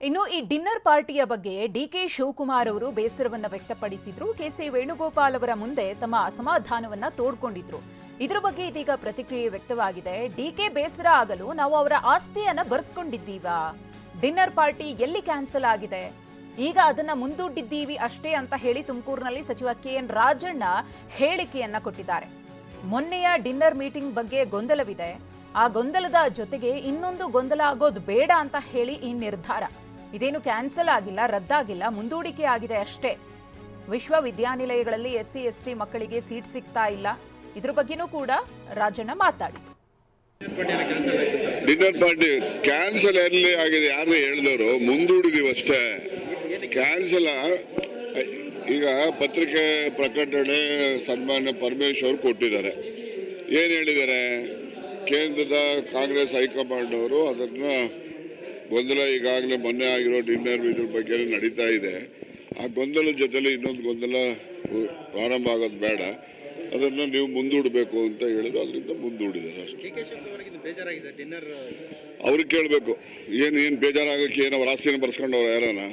ಇನ್ನು ಈ ಡಿನ್ನರ್ ಪಾರ್ಟಿಯ ಬಗ್ಗೆ ಡಿಕೆ ಶಿವಕುಮಾರ್ ಅವರು ಬೇಸರವನ್ನ ವ್ಯಕ್ತಪಡಿಸಿದ್ರು. ಕೆಸಿ ವೇಣುಗೋಪಾಲ್ ಅವರ ಮುಂದೆ ತಮ್ಮ ಅಸಮಾಧಾನವನ್ನ ತೋಡ್ಕೊಂಡಿದ್ರು. ಇದರ ಬಗ್ಗೆ ಇದೀಗ ಪ್ರತಿಕ್ರಿಯೆ ವ್ಯಕ್ತವಾಗಿದೆ. ಡಿಕೆ ಬೇಸರ ಆಗಲು ನಾವು ಅವರ ಆಸ್ತಿಯನ್ನ ಬರ್ಸ್ಕೊಂಡಿದ್ದೀವಾ? ಡಿನ್ನರ್ ಪಾರ್ಟಿ ಎಲ್ಲಿ ಕ್ಯಾನ್ಸಲ್ ಆಗಿದೆ? ಈಗ ಅದನ್ನ ಮುಂದೂಡಿದ್ದೀವಿ ಅಷ್ಟೇ ಅಂತ ಹೇಳಿ ತುಮಕೂರಿನಲ್ಲಿ ಸಚಿವ ಕೆಎನ್ ರಾಜಣ್ಣ ಹೇಳಿಕೆಯನ್ನ ಕೊಟ್ಟಿದ್ದಾರೆ. ಮೊನ್ನೆಯ ಡಿನ್ನರ್ ಮೀಟಿಂಗ್ ಬಗ್ಗೆ ಗೊಂದಲವಿದೆ. ಆ ಗೊಂದಲದ ಜೊತೆಗೆ ಇನ್ನೊಂದು ಗೊಂದಲ ಆಗೋದು ಬೇಡ ಅಂತ ಹೇಳಿ ಈ ನಿರ್ಧಾರ. ಇದೇನು ಕ್ಯಾನ್ಸಲ್ ಆಗಿಲ್ಲ, ರದ್ದಾಗಿಲ್ಲ, ಮುಂದೂಡಿಕೆ ಆಗಿದೆ ಅಷ್ಟೇ. ವಿಶ್ವವಿದ್ಯಾನಿಲಯಗಳಲ್ಲಿ SC ST ಮಕ್ಕಳಿಗೆ ಸೀಟ್ ಸಿಗ್ತಾ ಇಲ್ಲ. ಇದ್ರ ಬಗ್ಗೆನೂ ಕೂಡ ರಾಜಣ್ಣ ಮಾತಾಡಿದ್ರು. ಡಿನ್ನರ್ ಪಾರ್ಟಿ ಕ್ಯಾನ್ಸಲ್ ಎಲ್ಲಿ ಆಗಿದೆ? ಯಾರು ಹೇಳಿದವರು? ಮುಂದೂಡಿದೀವಿ ಅಷ್ಟೇ. ಕ್ಯಾನ್ಸಲ್ ಈಗ ಪತ್ರಿಕೆ ಪ್ರಕಟಣೆ ಸನ್ಮಾನ್ಯ ಪರಮೇಶ್ವರ್ ಕೊಟ್ಟಿದ್ದಾರೆ. ಏನು ಹೇಳಿದ್ದಾರೆ? ಕೇಂದ್ರದ ಕಾಂಗ್ರೆಸ್ ಹೈಕಮಾಂಡ್ ಅವರು ಅದನ್ನ ಗೊಂದಲ ಈಗಾಗಲೇ ಮೊನ್ನೆ ಆಗಿರೋ ಡಿನ್ನರ್ ಇದ್ರ ಬಗ್ಗೆ ನಡೀತಾ ಇದೆ. ಆ ಗೊಂದಲದ ಜೊತೆಲಿ ಇನ್ನೊಂದು ಗೊಂದಲ ಪ್ರಾರಂಭ ಆಗೋದು ಬೇಡ, ಅದನ್ನು ನೀವು ಮುಂದೂಡಬೇಕು ಅಂತ ಹೇಳಿದ್ರು. ಅದರಿಂದ ಮುಂದೂಡಿದ್ದಾರೆ ಅಷ್ಟೇ. ಅವ್ರಿಗೆ ಕೇಳಬೇಕು ಏನು ಬೇಜಾರಾಗಕ್ಕೆ, ಏನು ಅವ್ರ ಆಸ್ತಿನ ಬರ್ಸ್ಕೊಂಡವ್ರು ಯಾರನ್ನ.